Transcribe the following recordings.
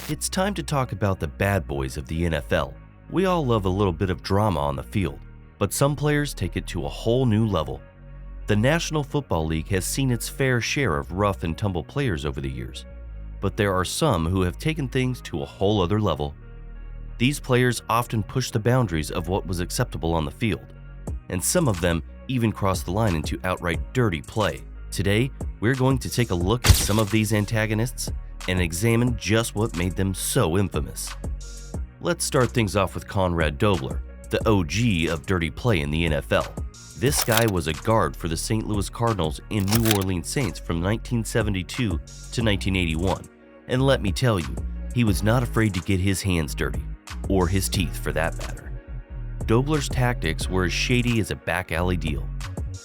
It's time to talk about the bad boys of the NFL. We all love a little bit of drama on the field, but some players take it to a whole new level. The National Football League has seen its fair share of rough and tumble players over the years, but there are some who have taken things to a whole other level. These players often push the boundaries of what was acceptable on the field, and some of them even cross the line into outright dirty play. Today, we're going to take a look at some of these antagonists and examine just what made them so infamous. Let's start things off with Conrad Dobler, the OG of dirty play in the NFL. This guy was a guard for the St. Louis Cardinals and New Orleans Saints from 1972 to 1981, and let me tell you, he was not afraid to get his hands dirty, or his teeth for that matter. Dobler's tactics were as shady as a back alley deal.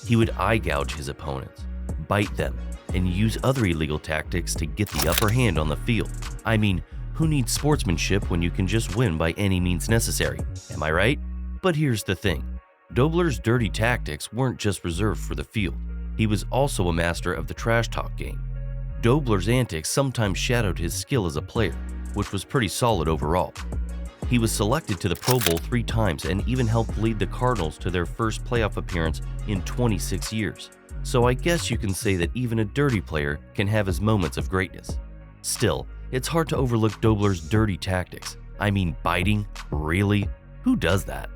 He would eye gouge his opponents, bite them, and use other illegal tactics to get the upper hand on the field. I mean, who needs sportsmanship when you can just win by any means necessary? Am I right? But here's the thing. Dobler's dirty tactics weren't just reserved for the field. He was also a master of the trash talk game. Dobler's antics sometimes shadowed his skill as a player, which was pretty solid overall. He was selected to the Pro Bowl 3 times and even helped lead the Cardinals to their first playoff appearance in 26 years. So I guess you can say that even a dirty player can have his moments of greatness. Still, it's hard to overlook Dobler's dirty tactics. I mean, biting? Really? Who does that?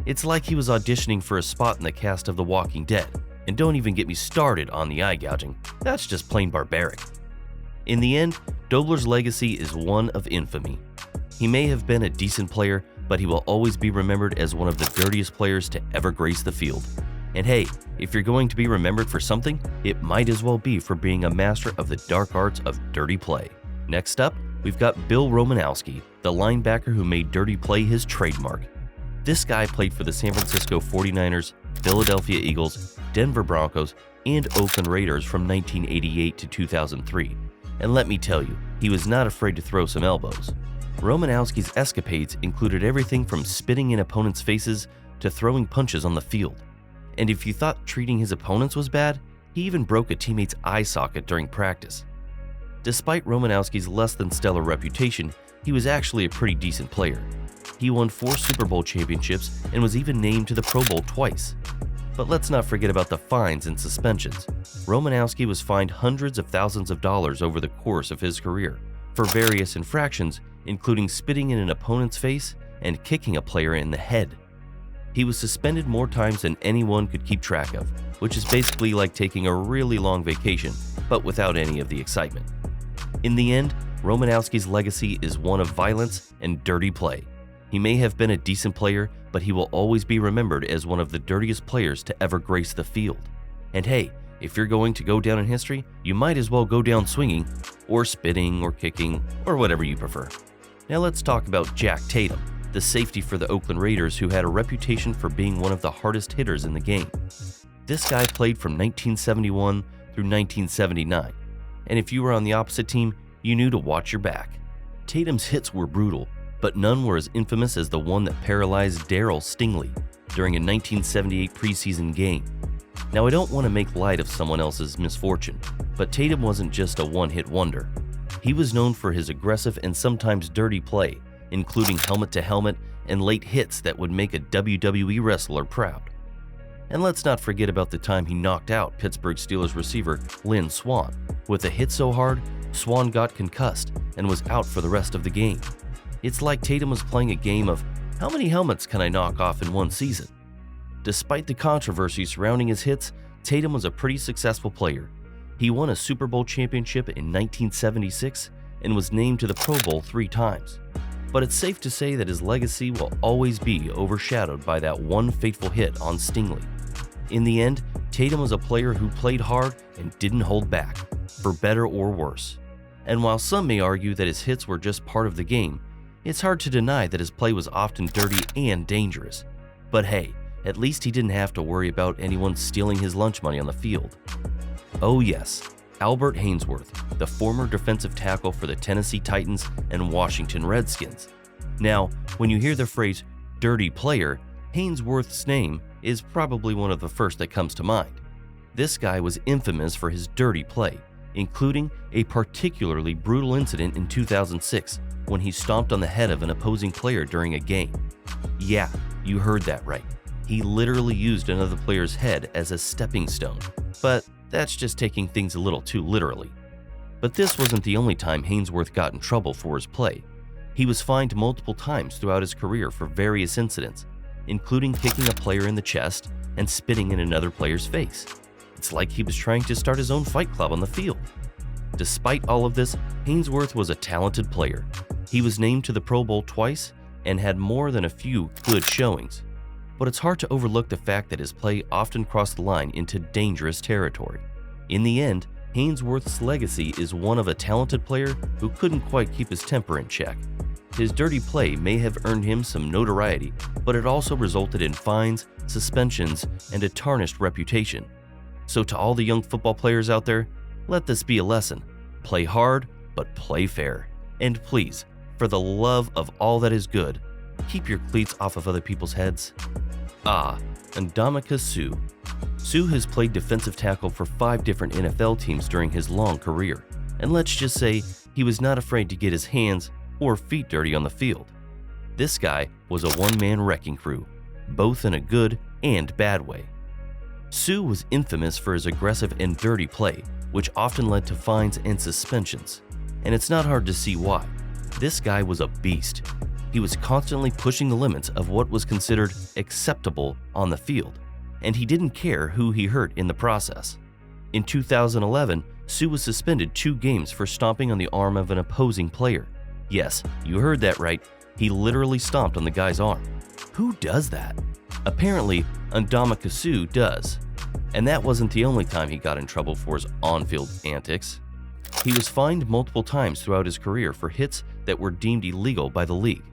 It's like he was auditioning for a spot in the cast of The Walking Dead. And don't even get me started on the eye gouging. That's just plain barbaric. In the end, Dobler's legacy is one of infamy. He may have been a decent player, but he will always be remembered as one of the dirtiest players to ever grace the field. And hey, if you're going to be remembered for something, it might as well be for being a master of the dark arts of dirty play. Next up, we've got Bill Romanowski, the linebacker who made dirty play his trademark. This guy played for the San Francisco 49ers, Philadelphia Eagles, Denver Broncos, and Oakland Raiders from 1988 to 2003. And let me tell you, he was not afraid to throw some elbows. Romanowski's escapades included everything from spitting in opponents' faces to throwing punches on the field. And if you thought treating his opponents was bad, he even broke a teammate's eye socket during practice. Despite Romanowski's less than stellar reputation, he was actually a pretty decent player. He won 4 Super Bowl championships and was even named to the Pro Bowl twice. But let's not forget about the fines and suspensions. Romanowski was fined hundreds of thousands of dollars over the course of his career for various infractions, including spitting in an opponent's face and kicking a player in the head. He was suspended more times than anyone could keep track of, which is basically like taking a really long vacation, but without any of the excitement. In the end, Romanowski's legacy is one of violence and dirty play. He may have been a decent player, but he will always be remembered as one of the dirtiest players to ever grace the field. And hey, if you're going to go down in history, you might as well go down swinging, or spitting, or kicking, or whatever you prefer. Now let's talk about Jack Tatum, the safety for the Oakland Raiders who had a reputation for being one of the hardest hitters in the game. This guy played from 1971 through 1979, and if you were on the opposite team, you knew to watch your back. Tatum's hits were brutal, but none were as infamous as the one that paralyzed Darryl Stingley during a 1978 preseason game. Now, I don't want to make light of someone else's misfortune, but Tatum wasn't just a one-hit wonder. He was known for his aggressive and sometimes dirty play, including helmet-to-helmet and late hits that would make a WWE wrestler proud. And let's not forget about the time he knocked out Pittsburgh Steelers receiver Lynn Swann. With a hit so hard, Swann got concussed and was out for the rest of the game. It's like Tatum was playing a game of, how many helmets can I knock off in one season? Despite the controversy surrounding his hits, Tatum was a pretty successful player. He won a Super Bowl championship in 1976 and was named to the Pro Bowl 3 times. But it's safe to say that his legacy will always be overshadowed by that one fateful hit on Stingley. In the end, Tatum was a player who played hard and didn't hold back, for better or worse. And while some may argue that his hits were just part of the game, it's hard to deny that his play was often dirty and dangerous. But hey, at least he didn't have to worry about anyone stealing his lunch money on the field. Oh yes, Albert Haynesworth, the former defensive tackle for the Tennessee Titans and Washington Redskins. Now, when you hear the phrase dirty player, Haynesworth's name is probably one of the first that comes to mind. This guy was infamous for his dirty play, including a particularly brutal incident in 2006 when he stomped on the head of an opposing player during a game. Yeah, you heard that right. He literally used another player's head as a stepping stone, but that's just taking things a little too literally. But this wasn't the only time Haynesworth got in trouble for his play. He was fined multiple times throughout his career for various incidents, including kicking a player in the chest and spitting in another player's face. It's like he was trying to start his own fight club on the field. Despite all of this, Haynesworth was a talented player. He was named to the Pro Bowl twice and had more than a few good showings. But it's hard to overlook the fact that his play often crossed the line into dangerous territory. In the end, Haynesworth's legacy is one of a talented player who couldn't quite keep his temper in check. His dirty play may have earned him some notoriety, but it also resulted in fines, suspensions, and a tarnished reputation. So to all the young football players out there, let this be a lesson. Play hard, but play fair. And please, for the love of all that is good, keep your cleats off of other people's heads. Ndamukong Suh. Suh has played defensive tackle for 5 different NFL teams during his long career, and let's just say he was not afraid to get his hands or feet dirty on the field. This guy was a one-man wrecking crew, both in a good and bad way. Suh was infamous for his aggressive and dirty play, which often led to fines and suspensions, and it's not hard to see why. This guy was a beast. He was constantly pushing the limits of what was considered acceptable on the field, and he didn't care who he hurt in the process. In 2011, Suh was suspended 2 games for stomping on the arm of an opposing player. Yes, you heard that right, he literally stomped on the guy's arm. Who does that? Apparently, Ndamukong Suh does. And that wasn't the only time he got in trouble for his on-field antics. He was fined multiple times throughout his career for hits that were deemed illegal by the league.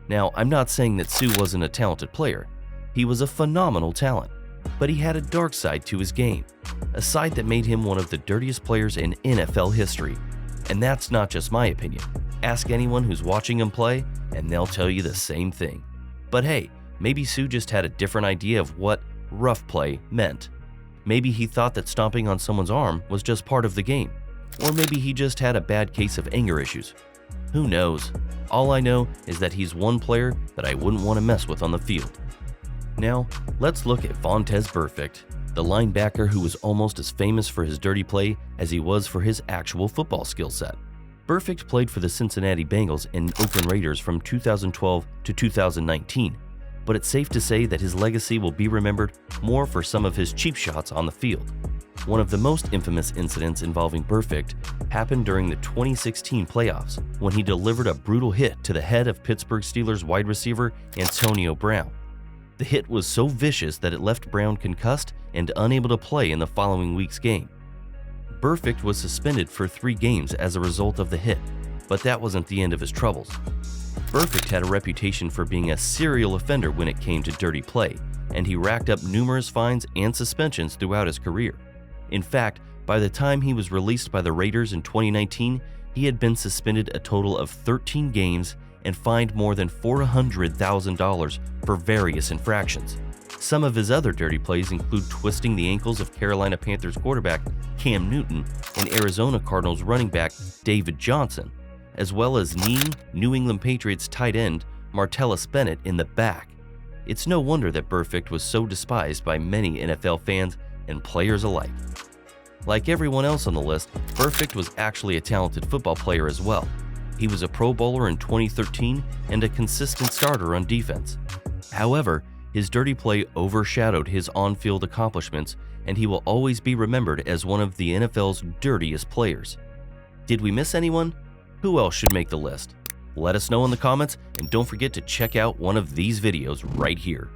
Now, I'm not saying that Suh wasn't a talented player. He was a phenomenal talent, but he had a dark side to his game, a side that made him one of the dirtiest players in NFL history. And that's not just my opinion. Ask anyone who's watching him play, and they'll tell you the same thing. But hey, maybe Suh just had a different idea of what rough play meant. Maybe he thought that stomping on someone's arm was just part of the game. Or maybe he just had a bad case of anger issues. Who knows? All I know is that he's one player that I wouldn't want to mess with on the field. Now, let's look at Vontaze Burfict, the linebacker who was almost as famous for his dirty play as he was for his actual football skill set. Burfict played for the Cincinnati Bengals and Oakland Raiders from 2012 to 2019, but it's safe to say that his legacy will be remembered more for some of his cheap shots on the field. One of the most infamous incidents involving Burfict happened during the 2016 playoffs when he delivered a brutal hit to the head of Pittsburgh Steelers wide receiver Antonio Brown. The hit was so vicious that it left Brown concussed and unable to play in the following week's game. Burfict was suspended for 3 games as a result of the hit, but that wasn't the end of his troubles. Burfict had a reputation for being a serial offender when it came to dirty play, and he racked up numerous fines and suspensions throughout his career. In fact, by the time he was released by the Raiders in 2019, he had been suspended a total of 13 games and fined more than $400,000 for various infractions. Some of his other dirty plays include twisting the ankles of Carolina Panthers quarterback Cam Newton and Arizona Cardinals running back David Johnson, as well as kneeing New England Patriots tight end Martellus Bennett in the back. It's no wonder that Burfict was so despised by many NFL fans and players alike. Like everyone else on the list, Burfict was actually a talented football player as well. He was a Pro Bowler in 2013 and a consistent starter on defense. However, his dirty play overshadowed his on-field accomplishments, and he will always be remembered as one of the NFL's dirtiest players. Did we miss anyone? Who else should make the list? Let us know in the comments, and don't forget to check out one of these videos right here.